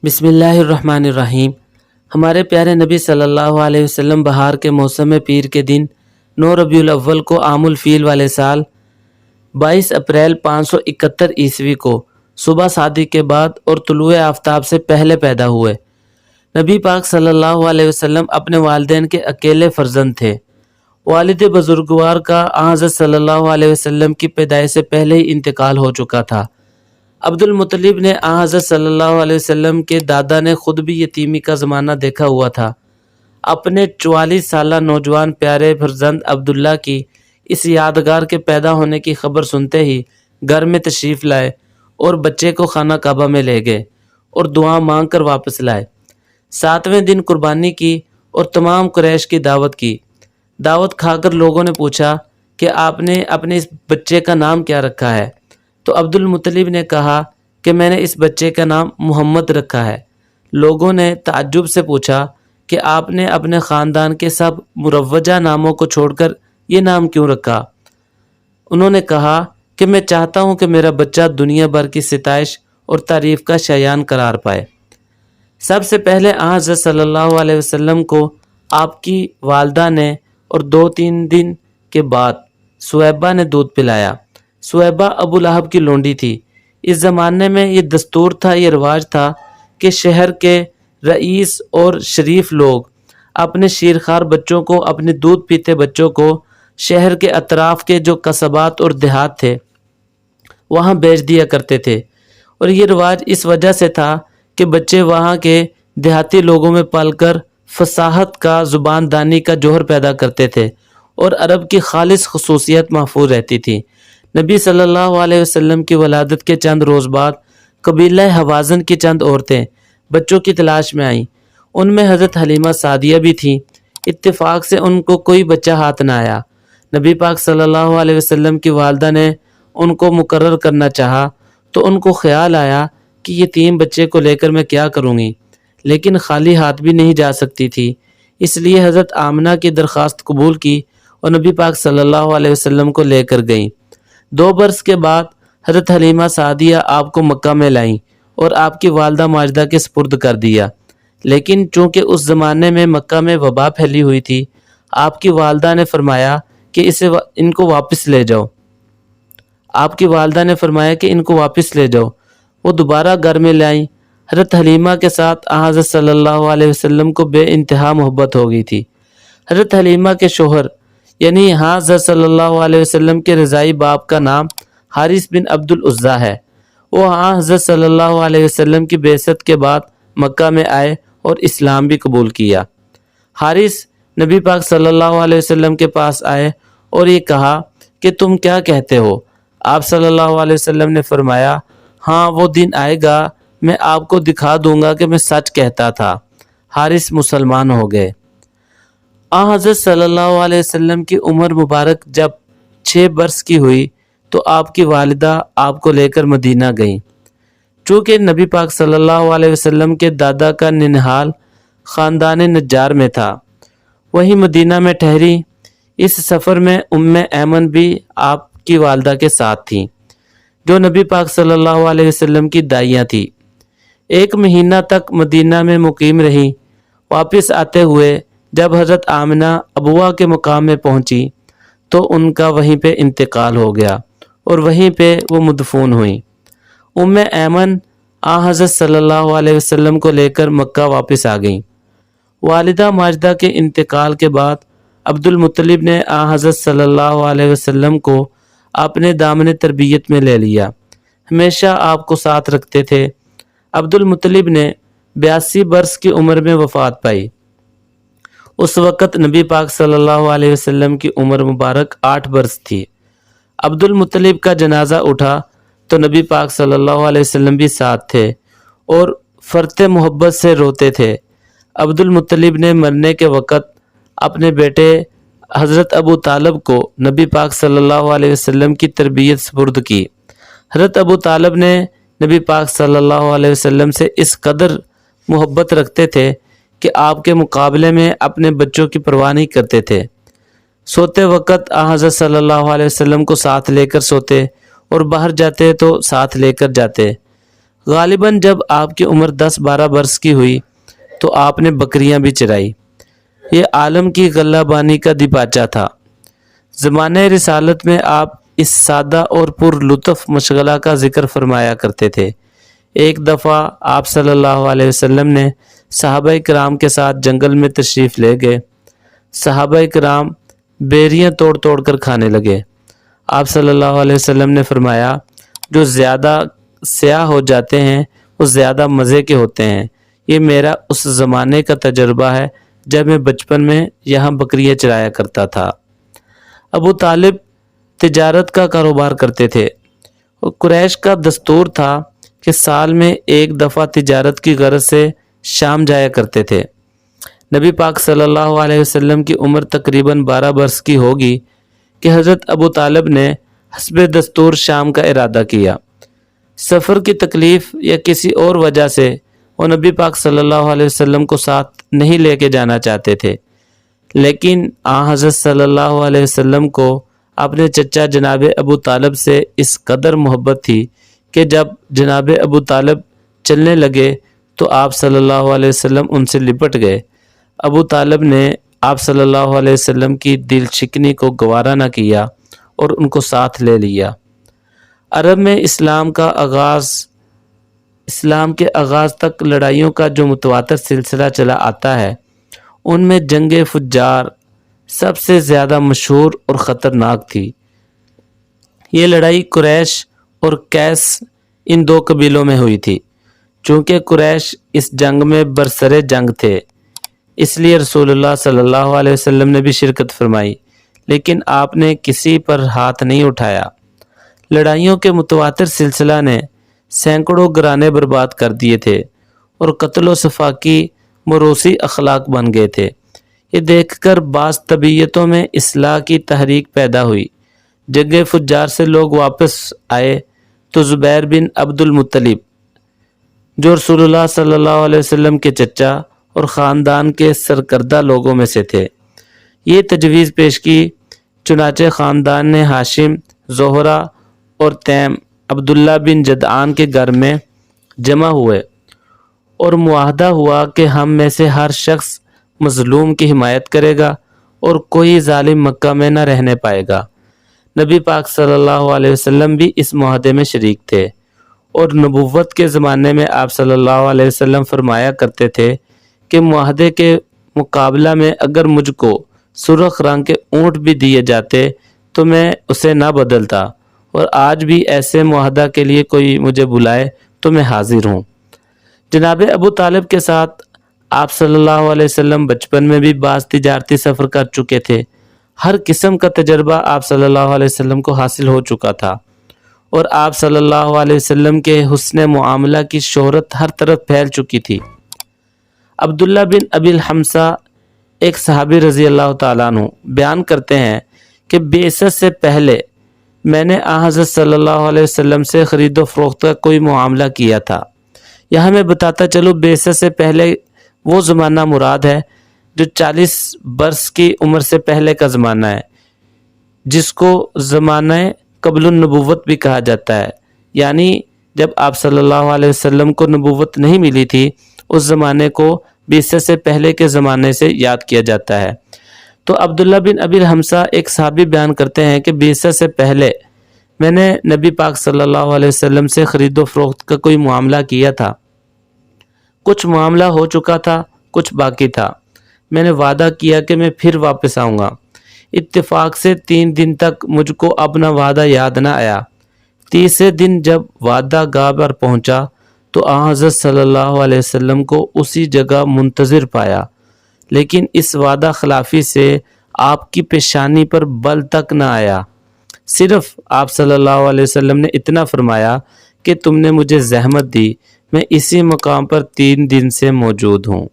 بسم اللہ الرحمن الرحیم۔ ہمارے پیارے نبی صلی اللہ علیہ وسلم بہار کے موسم پیر کے دن 9 ربیع الاول کو عام الفیل والے سال 22 اپریل 571 عیسوی کو صبح صادق کے بعد اور طلوع آفتاب سے پہلے پیدا ہوئے۔ نبی پاک صلی اللہ علیہ وسلم اپنے والدین کے اکیلے فرزند تھے۔ والد بزرگوار کا حضرت صلی اللہ علیہ وسلم کی پیدائش سے پہلے ہی انتقال ہو چکا تھا۔ عبد المطلب نے حضرت صلی اللہ علیہ وسلم کے دادا نے خود بھی یتیمی کا زمانہ دیکھا ہوا تھا۔ اپنے 44 سالہ نوجوان پیارے فرزند عبداللہ کی اس یادگار کے پیدا ہونے کی خبر سنتے ہی گھر میں تشریف لائے اور بچے کو خانہ کعبہ میں لے گئے اور دعا مانگ کر واپس لائے۔ 7ویں دن قربانی کی اور تمام قریش کی دعوت کی۔ دعوت کھا کر لوگوں نے پوچھا کہ آپ نے اپنے اس بچے کا نام کیا رکھا ہے؟ تو عبد المطلب نے کہا کہ میں نے اس بچے کا نام محمد رکھا ہے۔ لوگوں نے تعجب سے پوچھا کہ آپ نے اپنے خاندان کے سب مروجہ ناموں کو چھوڑ کر یہ نام کیوں رکھا؟ انہوں نے کہا کہ میں چاہتا ہوں کہ میرا بچہ دنیا بھر کی ستائش اور تعریف کا شایان قرار پائے۔ سب سے پہلے حضرت صلی اللہ علیہ وسلم کو آپ کی والدہ نے اور 2-3 دن کے بعد سویبہ نے دودھ پلایا۔ سویبہ ابو لہب کی لونڈی تھی۔ اس زمانے میں یہ دستور تھا، یہ رواج تھا کہ شہر کے رئیس اور شریف لوگ اپنے شیرخوار بچوں کو، اپنے دودھ پیتے بچوں کو شہر کے اطراف کے جو قصبات اور دیہات تھے وہاں بیچ دیا کرتے تھے، اور یہ رواج اس وجہ سے تھا کہ بچے وہاں کے دیہاتی لوگوں میں پل کر فصاحت کا، زبان دانی کا جوہر پیدا کرتے تھے اور عرب کی خالص خصوصیت محفوظ رہتی تھی۔ نبی صلی اللہ علیہ وسلم کی ولادت کے چند روز بعد قبیلہ حوازن کی چند عورتیں بچوں کی تلاش میں آئیں۔ ان میں حضرت حلیمہ سعدیہ بھی تھیں۔ اتفاق سے ان کو کوئی بچہ ہاتھ نہ آیا۔ نبی پاک صلی اللہ علیہ وسلم کی والدہ نے ان کو مقرر کرنا چاہا تو ان کو خیال آیا کہ یتیم بچے کو لے کر میں کیا کروں گی، لیکن خالی ہاتھ بھی نہیں جا سکتی تھی۔ اس لیے حضرت آمنہ کی درخواست قبول کی اور نبی پاک صلی اللہ علیہ وسلم کو لے کر گئیں۔ 2 برس کے بعد حضرت حلیمہ سعدیہ آپ کو مکہ میں لائیں اور آپ کی والدہ ماجدہ کے سپرد کر دیا۔ لیکن چونکہ اس زمانے میں مکہ میں وبا پھیلی ہوئی تھی، آپ کی والدہ نے فرمایا کہ ان کو واپس لے جاؤ۔ آپ کی والدہ نے فرمایا کہ ان کو واپس لے جاؤ۔ وہ دوبارہ گھر میں لائیں۔ حضرت حلیمہ کے ساتھ حضرت صلی اللہ علیہ وسلم کو بے انتہا محبت ہو گئی تھی۔ حضرت حلیمہ کے شوہر یعنی حضرت صلی اللہ علیہ وسلم کے رضائی باپ کا نام حارث بن عبد العزیٰ ہے۔ وہ حضرت صلی اللہ علیہ وسلم کی بعثت کے بعد مکہ میں آئے اور اسلام بھی قبول کیا۔ حارث نبی پاک صلی اللہ علیہ وسلم کے پاس آئے اور یہ کہا کہ تم کیا کہتے ہو؟ آپ صلی اللہ علیہ وسلم نے فرمایا، ہاں وہ دن آئے گا، میں آپ کو دکھا دوں گا کہ میں سچ کہتا تھا۔ حارث مسلمان ہو گئے۔ حضرت صلی اللہ علیہ وسلم کی عمر مبارک جب 6 برس کی ہوئی تو آپ کی والدہ آپ کو لے کر مدینہ گئیں۔ چونکہ نبی پاک صلی اللہ علیہ وسلم کے دادا کا ننہال خاندان نجار میں تھا، وہی مدینہ میں ٹھہری۔ اس سفر میں ایمن بھی آپ کی والدہ کے ساتھ تھیں، جو نبی پاک صلی اللہ علیہ وسلم کی دائیاں تھی۔ 1 مہینہ تک مدینہ میں مقیم رہیں۔ واپس آتے ہوئے جب حضرت آمنہ ابوا کے مقام میں پہنچی تو ان کا وہیں پہ انتقال ہو گیا اور وہیں پہ وہ مدفون ہوئیں۔ ایمن حضرت صلی اللہ علیہ وسلم کو لے کر مکہ واپس آ گئیں۔ والدہ ماجدہ کے انتقال کے بعد عبد المطلب نے حضرت صلی اللہ علیہ وسلم کو اپنے دامن تربیت میں لے لیا، ہمیشہ آپ کو ساتھ رکھتے تھے۔ عبد المطلب نے 82 برس کی عمر میں وفات پائی۔ اس وقت نبی پاک صلی اللہ علیہ وسلم کی عمر مبارک 8 برس تھی۔ عبد المطلب کا جنازہ اٹھا تو نبی پاک صلی اللہ علیہ وسلم بھی ساتھ تھے اور فرط محبت سے روتے تھے۔ عبد المطلب نے مرنے کے وقت اپنے بیٹے حضرت ابو طالب کو نبی پاک صلی اللہ علیہ وسلم کی تربیت سپرد کی۔ حضرت ابو طالب نے نبی پاک صلی اللہ علیہ وسلم سے اس قدر محبت رکھتے تھے کہ آپ کے مقابلے میں اپنے بچوں کی پرواہ نہیں کرتے تھے۔ سوتے وقت حضرت صلی اللہ علیہ وسلم کو ساتھ لے کر سوتے اور باہر جاتے تو ساتھ لے کر جاتے۔ غالباً جب آپ کی عمر 10-12 برس کی ہوئی تو آپ نے بکریاں بھی چرائی۔ یہ عالم کی غلہ بانی کا دیباچہ تھا۔ زمانہ رسالت میں آپ اس سادہ اور پر لطف مشغلہ کا ذکر فرمایا کرتے تھے۔ ایک دفعہ آپ صلی اللہ علیہ وسلم نے صحابہ کرام کے ساتھ جنگل میں تشریف لے گئے۔ صحابہ کرام بیریاں توڑ توڑ کر کھانے لگے۔ آپ صلی اللہ علیہ وسلم نے فرمایا، جو زیادہ سیاہ ہو جاتے ہیں وہ زیادہ مزے کے ہوتے ہیں۔ یہ میرا اس زمانے کا تجربہ ہے جب میں بچپن میں یہاں بکریاں چرایا کرتا تھا۔ ابو طالب تجارت کا کاروبار کرتے تھے اور قریش کا دستور تھا کہ سال میں ایک دفعہ تجارت کی غرض سے شام جایا کرتے تھے۔ نبی پاک صلی اللہ علیہ وسلم کی عمر تقریباً 12 برس کی ہوگی کہ حضرت ابو طالب نے حسب دستور شام کا ارادہ کیا۔ سفر کی تکلیف یا کسی اور وجہ سے وہ نبی پاک صلی اللہ علیہ وسلم کو ساتھ نہیں لے کے جانا چاہتے تھے، لیکن حضرت صلی اللہ علیہ وسلم کو اپنے چچا جناب ابو طالب سے اس قدر محبت تھی کہ جب جناب ابو طالب چلنے لگے تو آپ صلی اللہ علیہ وسلم ان سے لپٹ گئے۔ ابو طالب نے آپ صلی اللہ علیہ وسلم کی دل شکنی کو گوارا نہ کیا اور ان کو ساتھ لے لیا۔ عرب میں اسلام کے آغاز تک لڑائیوں کا جو متواتر سلسلہ چلا آتا ہے، ان میں جنگ فجار سب سے زیادہ مشہور اور خطرناک تھی۔ یہ لڑائی قریش اور کیس ان دو قبیلوں میں ہوئی تھی۔ چونکہ قریش اس جنگ میں برسر جنگ تھے، اس لیے رسول اللہ صلی اللہ علیہ وسلم نے بھی شرکت فرمائی، لیکن آپ نے کسی پر ہاتھ نہیں اٹھایا۔ لڑائیوں کے متواتر سلسلہ نے سینکڑوں گرانے برباد کر دیے تھے اور قتل و صفاقی موروثی اخلاق بن گئے تھے۔ یہ دیکھ کر بعض طبیعتوں میں اصلاح کی تحریک پیدا ہوئی۔ جنگ فجار سے لوگ واپس آئے تو زبیر بن عبد المطلب، جو رسول اللہ صلی اللہ علیہ وسلم کے چچا اور خاندان کے سرکردہ لوگوں میں سے تھے، یہ تجویز پیش کی۔ چنانچہ خاندان نے ہاشم، زہرہ اور تیم عبداللہ بن جدعان کے گھر میں جمع ہوئے اور معاہدہ ہوا کہ ہم میں سے ہر شخص مظلوم کی حمایت کرے گا اور کوئی ظالم مکہ میں نہ رہنے پائے گا۔ نبی پاک صلی اللہ علیہ وسلم بھی اس معاہدے میں شریک تھے اور نبوت کے زمانے میں آپ صلی اللہ علیہ وسلم فرمایا کرتے تھے کہ معاہدے کے مقابلہ میں اگر مجھ کو سرخ رنگ کے اونٹ بھی دیے جاتے تو میں اسے نہ بدلتا، اور آج بھی ایسے معاہدہ کے لیے کوئی مجھے بلائے تو میں حاضر ہوں۔ جناب ابو طالب کے ساتھ آپ صلی اللہ علیہ وسلم بچپن میں بھی بعض تجارتی سفر کر چکے تھے۔ ہر قسم کا تجربہ آپ صلی اللہ علیہ وسلم کو حاصل ہو چکا تھا اور آپ صلی اللہ علیہ وسلم کے حسن معاملہ کی شہرت ہر طرف پھیل چکی تھی۔ عبداللہ بن ابی الحمصہ ایک صحابی رضی اللہ تعالیٰ عنہ بیان کرتے ہیں کہ بعثت سے پہلے میں نے حضرت صلی اللہ علیہ وسلم سے خرید و فروخت کا کوئی معاملہ کیا تھا۔ یہاں میں بتاتا چلوں، بعثت سے پہلے وہ زمانہ مراد ہے جو 40 برس کی عمر سے پہلے کا زمانہ ہے، جس کو زمانہ قبل النبوت بھی کہا جاتا ہے، یعنی جب آپ صلی اللہ علیہ وسلم کو نبوت نہیں ملی تھی، اس زمانے کو بعثت سے پہلے کے زمانے سے یاد کیا جاتا ہے۔ تو عبداللہ بن ابی الحمصہ ایک صحابی بیان کرتے ہیں کہ بعثت سے پہلے میں نے نبی پاک صلی اللہ علیہ وسلم سے خرید و فروخت کا کوئی معاملہ کیا تھا۔ کچھ معاملہ ہو چکا تھا، کچھ باقی تھا۔ میں نے وعدہ کیا کہ میں پھر واپس آؤں گا۔ اتفاق سے 3 دن تک مجھ کو اپنا وعدہ یاد نہ آیا۔ تیسرے دن جب وعدہ گاہ پر پہنچا تو حضرت صلی اللہ علیہ وسلم کو اسی جگہ منتظر پایا، لیکن اس وعدہ خلافی سے آپ کی پیشانی پر بل تک نہ آیا۔ صرف آپ صلی اللہ علیہ وسلم نے اتنا فرمایا کہ تم نے مجھے زحمت دی، میں اسی مقام پر 3 دن سے موجود ہوں۔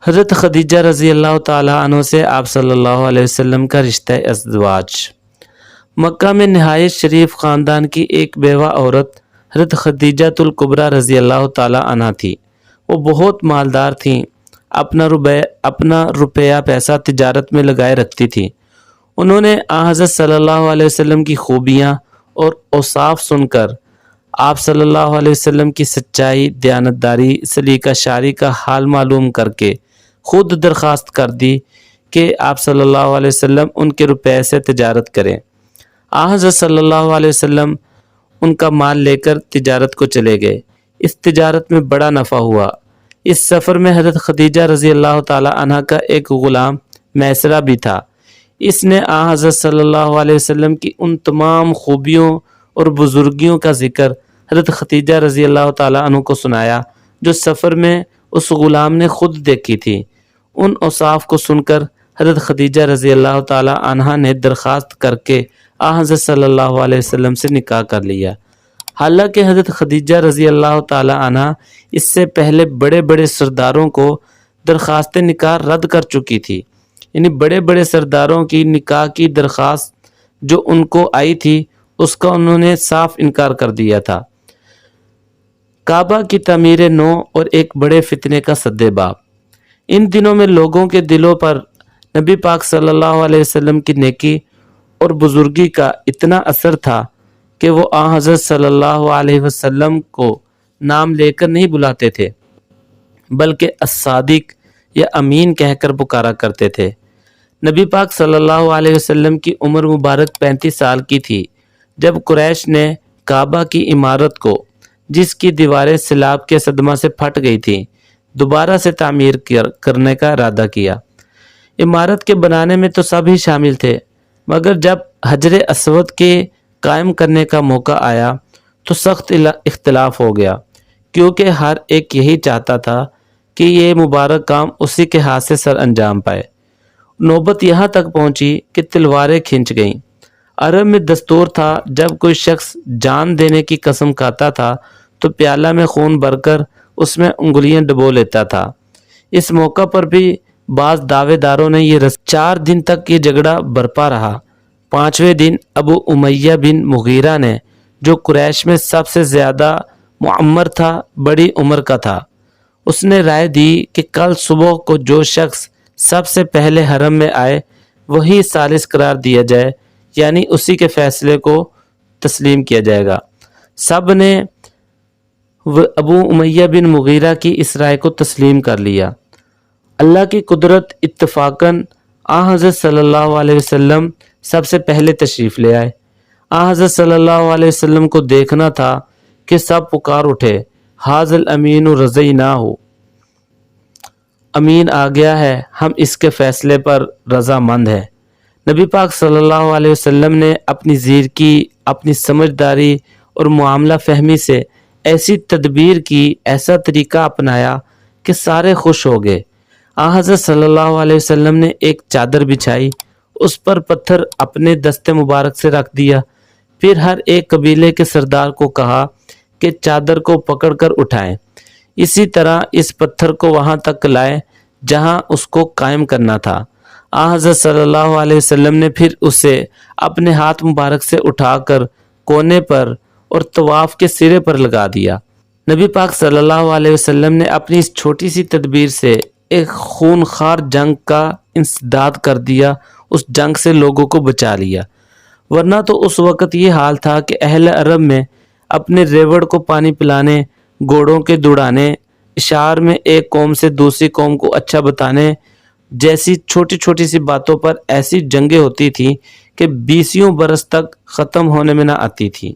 حضرت خدیجہ رضی اللہ تعالیٰ عنہ سے آپ صلی اللہ علیہ وسلم کا رشتہ ازدواج۔ مکہ میں نہایت شریف خاندان کی ایک بیوہ عورت حضرت خدیجہ الکبریٰ رضی اللہ تعالیٰ عنہ تھی۔ وہ بہت مالدار تھیں، اپنا روپیہ پیسہ تجارت میں لگائے رکھتی تھی۔ انہوں نے حضرت صلی اللہ علیہ وسلم کی خوبیاں اور اوصاف سن کر آپ صلی اللہ علیہ وسلم کی سچائی، دیانتداری، سلیقہ شاعری کا حال معلوم کر کے خود درخواست کر دی کہ آپ صلی اللہ علیہ وسلم ان کے روپے سے تجارت کریں۔ حضرت صلی اللہ علیہ وسلم ان کا مال لے کر تجارت کو چلے گئے۔ اس تجارت میں بڑا نفع ہوا۔ اس سفر میں حضرت خدیجہ رضی اللہ تعالی عنہ کا ایک غلام میسرہ بھی تھا۔ اس نے حضرت صلی اللہ علیہ وسلم کی ان تمام خوبیوں اور بزرگیوں کا ذکر حضرت خدیجہ رضی اللہ تعالی عنہ کو سنایا جو سفر میں اس غلام نے خود دیکھی تھی۔ ان اوصاف کو سن کر حضرت خدیجہ رضی اللہ تعالی عنہ نے درخواست کر کے حضرت صلی اللہ علیہ وسلم سے نکاح کر لیا۔ حالانکہ حضرت خدیجہ رضی اللہ تعالی عنہ اس سے پہلے بڑے بڑے سرداروں کو درخواست نکاح رد کر چکی تھی، یعنی بڑے بڑے سرداروں کی نکاح کی درخواست جو ان کو آئی تھی اس کا انہوں نے صاف انکار کر دیا تھا۔ کعبہ کی تعمیر نو اور ایک بڑے فتنے کا سدباب۔ ان دنوں میں لوگوں کے دلوں پر نبی پاک صلی اللہ علیہ وسلم کی نیکی اور بزرگی کا اتنا اثر تھا کہ وہ حضرت صلی اللہ علیہ وسلم کو نام لے کر نہیں بلاتے تھے بلکہ الصادق یا امین کہہ کر پکارا کرتے تھے۔ نبی پاک صلی اللہ علیہ وسلم کی عمر مبارک 35 سال کی تھی جب قریش نے کعبہ کی عمارت کو، جس کی دیواریں سیلاب کے صدمہ سے پھٹ گئی تھیں، دوبارہ سے تعمیر کرنے کا ارادہ کیا۔ عمارت کے بنانے میں تو سب ہی شامل تھے، مگر جب حجر اسود کے قائم کرنے کا موقع آیا تو سخت اختلاف ہو گیا، کیونکہ ہر ایک یہی چاہتا تھا کہ یہ مبارک کام اسی کے ہاتھ سے سر انجام پائے۔ نوبت یہاں تک پہنچی کہ تلواریں کھنچ گئیں۔ عرب میں دستور تھا جب کوئی شخص جان دینے کی قسم کھاتا تھا تو پیالہ میں خون بھر کر اس میں انگلیاں ڈبو لیتا تھا۔ اس موقع پر بھی بعض دعوے داروں نے یہ 4 دن تک یہ جھگڑا برپا رہا۔ 5ویں دن ابو امیہ بن مغیرہ نے، جو قریش میں سب سے زیادہ معمر تھا، بڑی عمر کا تھا، اس نے رائے دی کہ کل صبح کو جو شخص سب سے پہلے حرم میں آئے وہی ثالث قرار دیا جائے، یعنی اسی کے فیصلے کو تسلیم کیا جائے گا۔ سب نے ابو امیہ بن مغیرہ کی اس رائے کو تسلیم کر لیا۔ اللہ کی قدرت اتفاقاً حضرت صلی اللہ علیہ وسلم سب سے پہلے تشریف لے آئے۔ حضرت صلی اللہ علیہ وسلم کو دیکھنا تھا کہ سب پکار اٹھے، حاذ الامین رضیناہ، امین آ گیا ہے، ہم اس کے فیصلے پر رضا مند ہیں۔ نبی پاک صلی اللہ علیہ وسلم نے اپنی زیرکی، اپنی سمجھداری اور معاملہ فہمی سے ایسی تدبیر کی، ایسا طریقہ اپنایا کہ سارے خوش ہو گئے۔ حضرت صلی اللہ علیہ وسلم نے ایک چادر بچھائی، اس پر پتھر اپنے دست مبارک سے رکھ دیا، پھر ہر ایک قبیلے کے سردار کو کہا کہ چادر کو پکڑ کر اٹھائیں، اسی طرح اس پتھر کو وہاں تک لائیں جہاں اس کو قائم کرنا تھا۔ حضرت صلی اللہ علیہ وسلم نے پھر اسے اپنے ہاتھ مبارک سے اٹھا کر کونے پر اور طواف کے سرے پر لگا دیا۔ نبی پاک صلی اللہ علیہ وسلم نے اپنی اس چھوٹی سی تدبیر سے ایک خونخوار جنگ کا انسداد کر دیا، اس جنگ سے لوگوں کو بچا لیا، ورنہ تو اس وقت یہ حال تھا کہ اہل عرب میں اپنے ریوڑ کو پانی پلانے، گھوڑوں کے دوڑانے، اشعار میں ایک قوم سے دوسری قوم کو اچھا بتانے جیسی چھوٹی چھوٹی سی باتوں پر ایسی جنگیں ہوتی تھیں کہ 20 برس تک ختم ہونے میں نہ آتی تھی۔